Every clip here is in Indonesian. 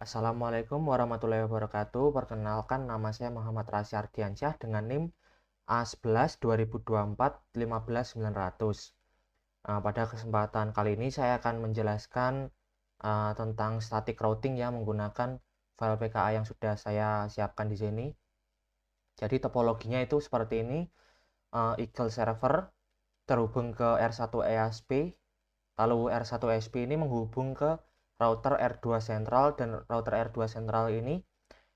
Assalamualaikum warahmatullahi wabarakatuh. Perkenalkan, nama saya Muhammad Rasy Ardiansyah dengan NIM A11 2024 15900. Pada kesempatan kali ini saya akan menjelaskan tentang static routing ya menggunakan file PKA yang sudah saya siapkan di sini. Jadi topologinya itu seperti ini. Eagle server terhubung ke R1 ESP, lalu R1 ESP ini menghubung ke router R2 sentral, dan router R2 sentral ini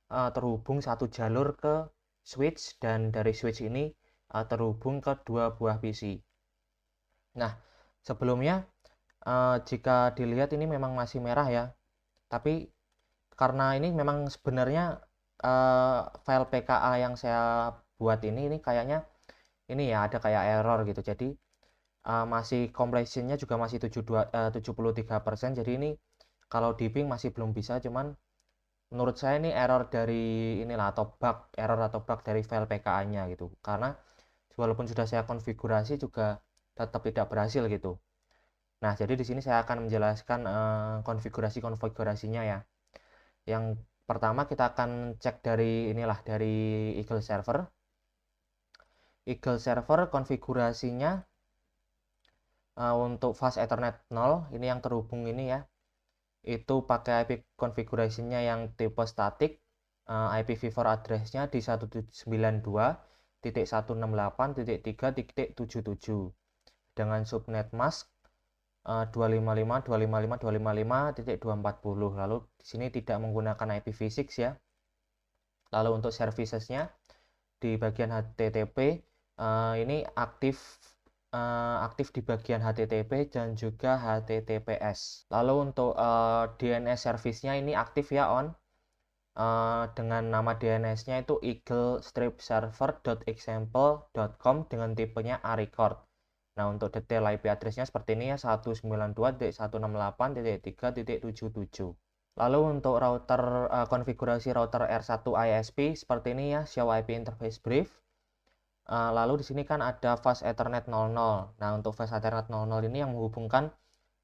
terhubung satu jalur ke switch, dan dari switch ini terhubung ke dua buah PC. Nah, sebelumnya jika dilihat ini memang masih merah ya, tapi karena ini memang sebenarnya file PKA yang saya buat ini kayaknya ini ya ada kayak error gitu. Jadi masih completionnya juga masih 73%. Jadi ini kalau di ping masih belum bisa, cuman menurut saya ini error dari inilah atau bug dari file PKA-nya gitu. Karena walaupun sudah saya konfigurasi juga tetap tidak berhasil gitu. Nah, jadi di sini saya akan menjelaskan konfigurasinya ya. Yang pertama kita akan cek dari dari Eagle server. Eagle server konfigurasinya untuk fast Ethernet 0 ini yang terhubung ini ya, itu pakai IP konfigurasinya yang tipe static. IPv4 address-nya di 192.168.3.77 dengan subnet mask 255.255.255.240. Lalu di sini tidak menggunakan IPv6 ya. Lalu untuk servicesnya di bagian HTTP ini aktif di bagian HTTP dan juga HTTPS. Lalu untuk DNS service-nya ini aktif ya, on, dengan nama DNS-nya itu eagle-server.example.com dengan tipenya A-record. Nah, untuk detail IP address-nya seperti ini ya, 192.168.3.77. Lalu untuk router konfigurasi router R1 ISP seperti ini ya, show IP interface brief. Lalu di sini kan ada fast Ethernet 00. Nah, untuk fast Ethernet 00 ini yang menghubungkan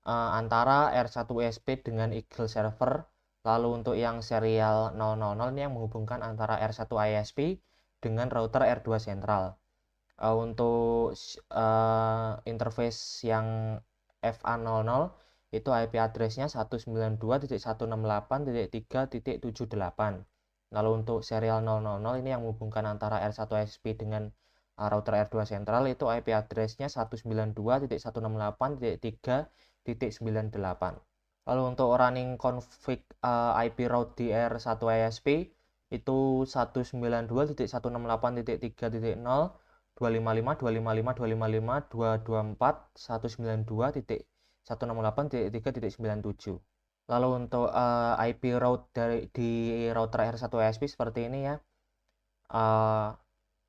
antara R1 ISP dengan Eagle server. Lalu untuk yang serial 000 ini yang menghubungkan antara R1 ISP dengan router R2 sentral. Untuk interface yang FA00 itu IP address-nya 192.168.3.78. Lalu untuk serial 000 ini yang menghubungkan antara R1 ISP dengan router R2 sentral itu IP address-nya 192.168.3.98. Lalu untuk running config IP route di R1 ISP itu 192.168.3.0 255.255.224.192.168.3.97. Lalu untuk IP route di router R1 ISP seperti ini ya.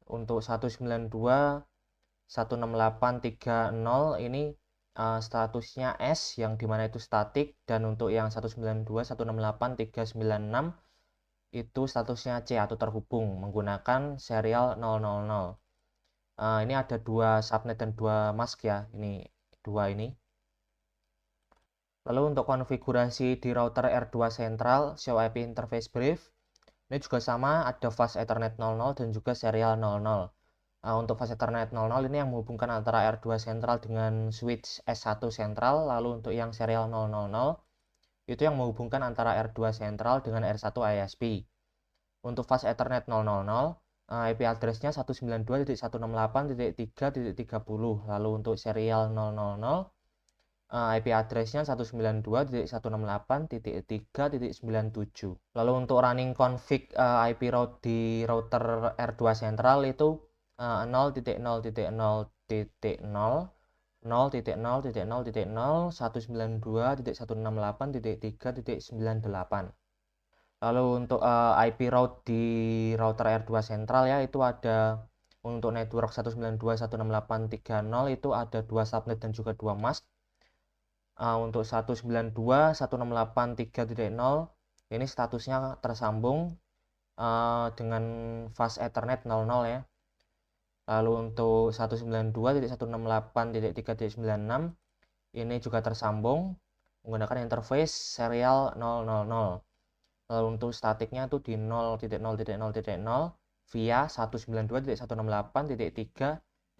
Untuk 192.168.3.0 ini statusnya S, yang dimana itu static, dan untuk yang 192.168.396 itu statusnya C atau terhubung menggunakan serial 000. Ini ada dua subnet dan dua mask ya, ini dua ini. Lalu untuk konfigurasi di router R2 sentral show IP interface brief ini juga sama, ada fast Ethernet 00 dan juga serial 00. Untuk fast Ethernet 00 ini yang menghubungkan antara R2 sentral dengan switch S1 sentral. Lalu untuk yang serial 000 itu yang menghubungkan antara R2 sentral dengan R1 ISP. Untuk fast Ethernet 000 IP address-nya 192.168.3.30. Lalu untuk serial 000 IP address-nya 192.168.3.97. Lalu untuk running config IP route di router R2 sentral itu 0.0.0.0.0.192.168.3.98. Lalu untuk IP route di router R2 sentral ya, itu ada untuk network 192.168.3.0 itu ada dua subnet dan juga dua mask. Untuk 192.168.3.0 ini statusnya tersambung dengan fast Ethernet 00 ya. Lalu untuk 192.168.3.96 ini juga tersambung menggunakan interface serial 000. Lalu untuk statiknya itu di 0.0.0.0 via 192.168.3.98.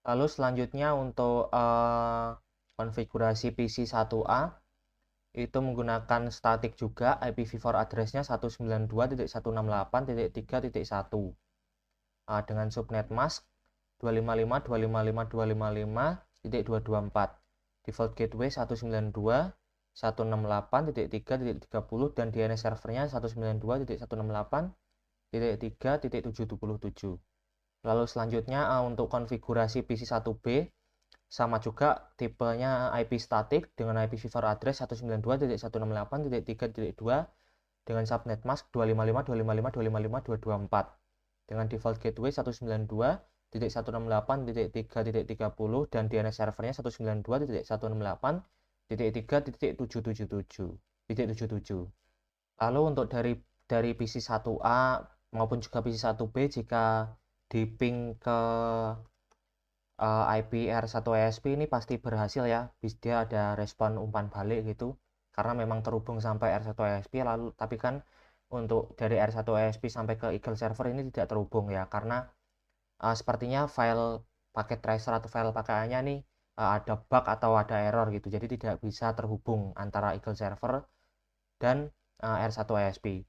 Lalu selanjutnya untuk konfigurasi PC 1A itu menggunakan statik juga, IPv4 address-nya 192.168.3.1 dengan subnet mask 255.255.255.224. Default gateway 192.168.3.30 dan DNS servernya 192.168.3.777. Lalu selanjutnya untuk konfigurasi PC 1B sama juga tipenya IP static dengan IPv4 address 192.168.3.2 dengan subnet mask 255.255.255.224 dengan default gateway 192.168.3.30 dan DNS servernya 192.168.3.777. Lalu untuk dari PC 1A maupun juga PC 1B, jika di ping ke IP R1ESP ini pasti berhasil ya, dia ada respon umpan balik gitu karena memang terhubung sampai R1ESP. Lalu tapi kan untuk dari R1ESP sampai ke Eagle server ini tidak terhubung ya, karena sepertinya file paket tracer atau file pakaiannya nih ada bug atau ada error gitu, jadi tidak bisa terhubung antara Eagle server dan R1ESP.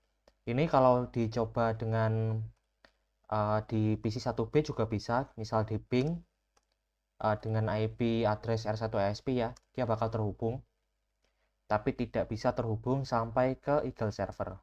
Ini kalau dicoba dengan di PC 1B juga bisa, misal di ping dengan IP address R1ESP ya, dia bakal terhubung, tapi tidak bisa terhubung sampai ke Eagle server.